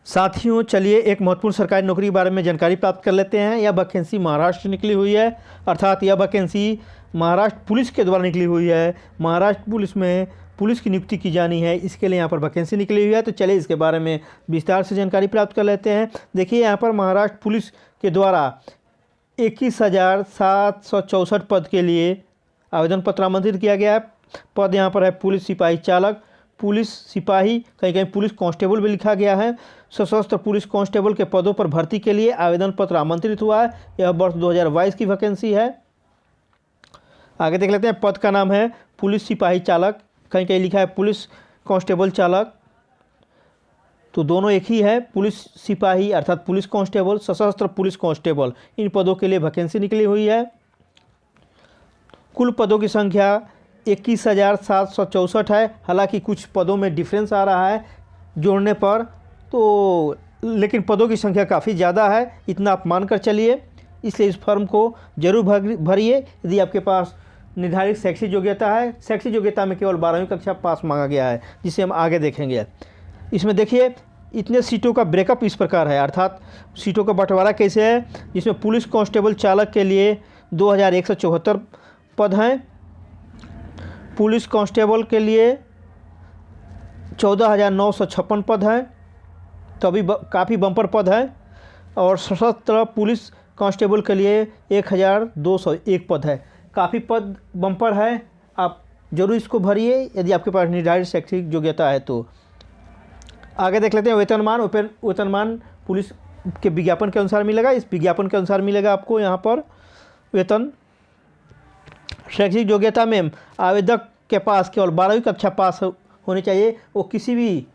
साथियों, चलिए एक महत्वपूर्ण सरकारी नौकरी के बारे में जानकारी प्राप्त कर लेते हैं। यह वैकेंसी महाराष्ट्र से निकली हुई है, अर्थात यह वैकेंसी महाराष्ट्र पुलिस के द्वारा निकली हुई है। महाराष्ट्र पुलिस में पुलिस की नियुक्ति की जानी है, इसके लिए यहाँ पर वैकेंसी निकली हुई है। तो चलिए इसके बारे में विस्तार से जानकारी प्राप्त कर लेते हैं। देखिए, यहाँ पर महाराष्ट्र पुलिस के द्वारा 21,764 पद के लिए आवेदन पत्र आमंत्रित किया गया है। पद यहाँ पर है पुलिस सिपाही चालक, पुलिस सिपाही, कहीं कहीं पुलिस कांस्टेबल भी लिखा गया है। सशस्त्र पुलिस कांस्टेबल के पदों पर भर्ती के लिए आवेदन पत्र आमंत्रित हुआ है। यह वर्ष 2022 की वैकेंसी है। आगे देख लेते हैं। पद का नाम है पुलिस सिपाही चालक, कहीं कहीं लिखा है पुलिस कांस्टेबल चालक, तो दोनों एक ही है। पुलिस सिपाही अर्थात पुलिस कांस्टेबल, सशस्त्र पुलिस कांस्टेबल, इन पदों के लिए वैकेंसी निकली हुई है। कुल पदों की संख्या 21,764 है। हालांकि कुछ पदों में डिफरेंस आ रहा है जोड़ने पर, तो लेकिन पदों की संख्या काफ़ी ज़्यादा है, इतना आप मान कर चलिए। इसलिए इस फॉर्म को जरूर भरिए। यदि आपके पास निर्धारित शैक्षिक योग्यता है, शैक्षिक योग्यता में केवल 12वीं कक्षा पास मांगा गया है, जिसे हम आगे देखेंगे। इसमें देखिए, इतने सीटों का ब्रेकअप इस प्रकार है, अर्थात सीटों का बंटवारा कैसे है। जिसमें पुलिस कांस्टेबल चालक के लिए 2174 पद हैं, पुलिस कांस्टेबल के लिए 14,956 पद हैं, तो अभी काफ़ी बम्पर पद है। और सशस्त्र पुलिस कांस्टेबल के लिए 1,201 पद है, काफ़ी पद बम्पर है। आप जरूर इसको भरिए यदि आपके पास निर्धारित शैक्षिक योग्यता है तो। आगे देख लेते हैं। वेतनमान पुलिस के विज्ञापन के अनुसार मिलेगा। इस विज्ञापन के अनुसार मिलेगा आपको यहाँ पर वेतन। शैक्षिक योग्यता में आवेदक के पास केवल 12वीं कक्षा पास होनी चाहिए। वो किसी भी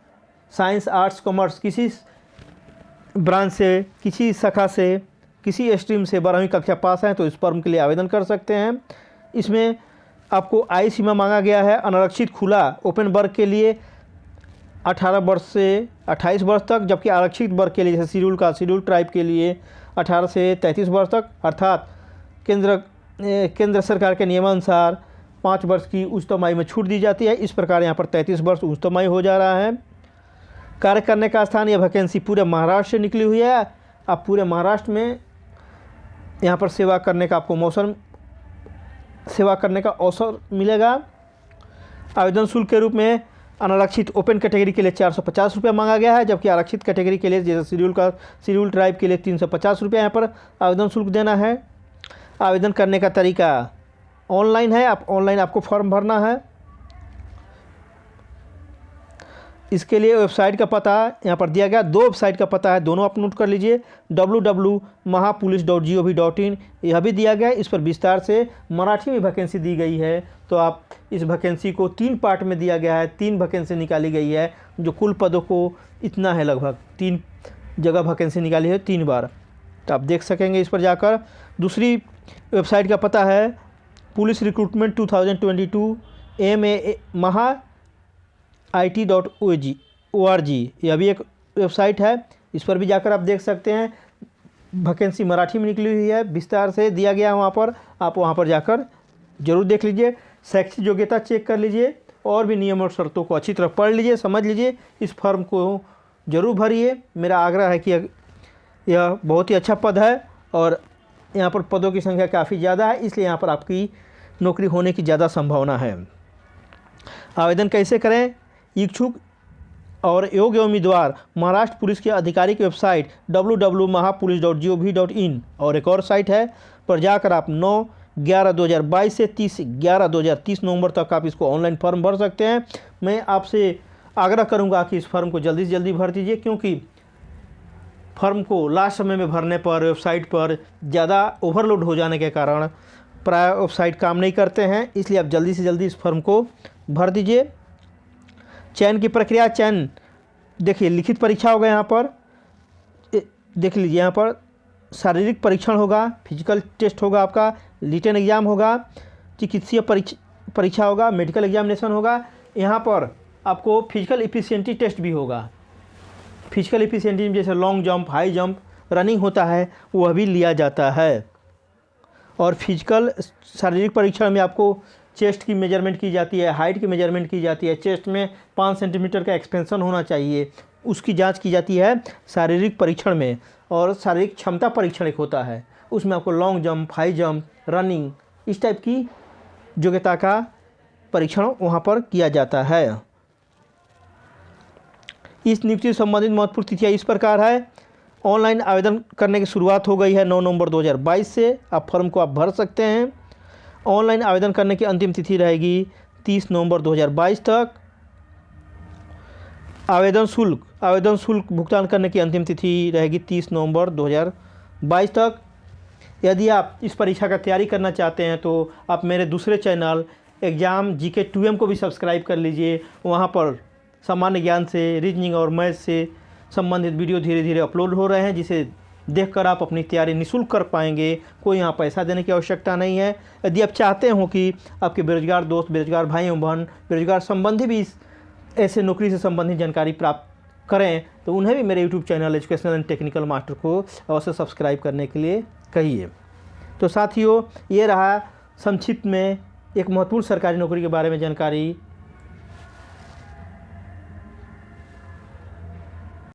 साइंस, आर्ट्स, कॉमर्स, किसी ब्रांच से, किसी शाखा से, किसी स्ट्रीम से 12वीं कक्षा पास हैं तो इस फॉर्म के लिए आवेदन कर सकते हैं। इसमें आपको आयु सीमा मांगा गया है। अनारक्षित खुला ओपन वर्ग के लिए 18 वर्ष से 28 वर्ष तक, जबकि आरक्षित वर्ग के लिए जैसे शेड्यूल ट्राइब के लिए 18 से 33 वर्ष तक, अर्थात केंद्र सरकार के नियमानुसार 5 वर्ष की उच्चतम आयु में छूट दी जाती है। इस प्रकार यहाँ पर 33 वर्ष उच्चतम आयु हो जा रहा है। कार्य करने का स्थान, यह वैकेंसी पूरे महाराष्ट्र से निकली हुई है। आप पूरे महाराष्ट्र में यहाँ पर सेवा करने का अवसर मिलेगा। आवेदन शुल्क के रूप में अनारक्षित ओपन कैटेगरी के लिए 450 रुपये मांगा गया है, जबकि आरक्षित कैटेगरी के लिए जैसे शेड्यूल ट्राइब के लिए 350 रुपये यहाँ पर आवेदन शुल्क देना है। आवेदन करने का तरीका ऑनलाइन है। ऑनलाइन आपको फॉर्म भरना है। इसके लिए वेबसाइट का पता यहाँ पर दिया गया, 2 वेबसाइट का पता है, दोनों आप नोट कर लीजिए। www.mahapolice.gov.in यह भी दिया गया है। इस पर विस्तार से मराठी में वैकेंसी दी गई है। तो आप इस वैकेंसी को 3 पार्ट में दिया गया है, 3 वैकेंसी निकाली गई है, जो कुल पदों को इतना है, लगभग 3 जगह वैकेंसी निकाली है 3 बार। तो आप देख सकेंगे इस पर जाकर। दूसरी वेबसाइट का पता है पुलिस रिक्रूटमेंट 2022 MAIT.org, यह भी एक वेबसाइट है। इस पर भी जाकर आप देख सकते हैं। वैकेंसी मराठी में निकली हुई है, विस्तार से दिया गया है वहाँ पर। आप वहाँ पर जाकर जरूर देख लीजिए, शैक्षिक योग्यता चेक कर लीजिए और भी नियम और शर्तों को अच्छी तरह पढ़ लीजिए, समझ लीजिए। इस फॉर्म को जरूर भरिए। मेरा आग्रह है कि यह बहुत ही अच्छा पद है और यहाँ पर पदों की संख्या काफ़ी ज़्यादा है, इसलिए यहाँ पर आपकी नौकरी होने की ज़्यादा संभावना है। आवेदन कैसे करें? इच्छुक और योग्य उम्मीदवार महाराष्ट्र पुलिस के आधिकारिक वेबसाइट www.mahapolice.gov.in और एक और साइट है पर जाकर आप 9/11/2022 से 30/11/2023 नवंबर तक आप इसको ऑनलाइन फॉर्म भर सकते हैं। मैं आपसे आग्रह करूंगा कि इस फॉर्म को जल्दी से जल्दी भर दीजिए, क्योंकि फॉर्म को लास्ट समय में भरने पर वेबसाइट पर ज़्यादा ओवरलोड हो जाने के कारण प्राय वेबसाइट काम नहीं करते हैं। इसलिए आप जल्दी से जल्दी इस फॉर्म को भर दीजिए। चयन की प्रक्रिया, चयन देखिए, लिखित परीक्षा होगा यहाँ पर, देख लीजिए। यहाँ पर शारीरिक परीक्षण होगा, फिजिकल टेस्ट होगा, आपका रिटन एग्जाम होगा, चिकित्सीय परीक्षा होगा, मेडिकल एग्जामिनेशन होगा। यहाँ पर आपको फिजिकल एफिशिएंसी टेस्ट भी होगा। फिजिकल एफिशिएंसी में जैसे long jump, high jump, running होता है, वह भी लिया जाता है। और फिजिकल शारीरिक परीक्षण में आपको चेस्ट की मेजरमेंट की जाती है, हाइट की मेजरमेंट की जाती है। चेस्ट में 5 सेंटीमीटर का एक्सपेंशन होना चाहिए, उसकी जांच की जाती है शारीरिक परीक्षण में। और शारीरिक क्षमता परीक्षण एक होता है, उसमें आपको long jump, high jump, running, इस टाइप की योग्यता का परीक्षण वहाँ पर किया जाता है। इस नियुक्ति से संबंधित महत्वपूर्ण तिथियाँ इस प्रकार है। ऑनलाइन आवेदन करने की शुरुआत हो गई है 9 नवंबर 2022 से। आप फॉर्म को आप भर सकते हैं। ऑनलाइन आवेदन करने की अंतिम तिथि रहेगी 30 नवंबर 2022 तक। आवेदन शुल्क भुगतान करने की अंतिम तिथि रहेगी 30 नवंबर 2022 तक। यदि आप इस परीक्षा का तैयारी करना चाहते हैं तो आप मेरे दूसरे चैनल एग्ज़ाम GK 2M को भी सब्सक्राइब कर लीजिए। वहाँ पर सामान्य ज्ञान से, रीजनिंग और मैथ से संबंधित वीडियो धीरे धीरे अपलोड हो रहे हैं, जिसे देखकर आप अपनी तैयारी निःशुल्क कर पाएंगे। कोई यहाँ पैसा देने की आवश्यकता नहीं है। यदि आप चाहते हो कि आपके बेरोजगार दोस्त, बेरोजगार भाई एवं बहन, बेरोजगार संबंधी भी ऐसे नौकरी से संबंधित जानकारी प्राप्त करें तो उन्हें भी मेरे YouTube channel educational and technical master को अवश्य सब्सक्राइब करने के लिए कहिए। तो साथियों, ये रहा संक्षिप्त में एक महत्वपूर्ण सरकारी नौकरी के बारे में जानकारी।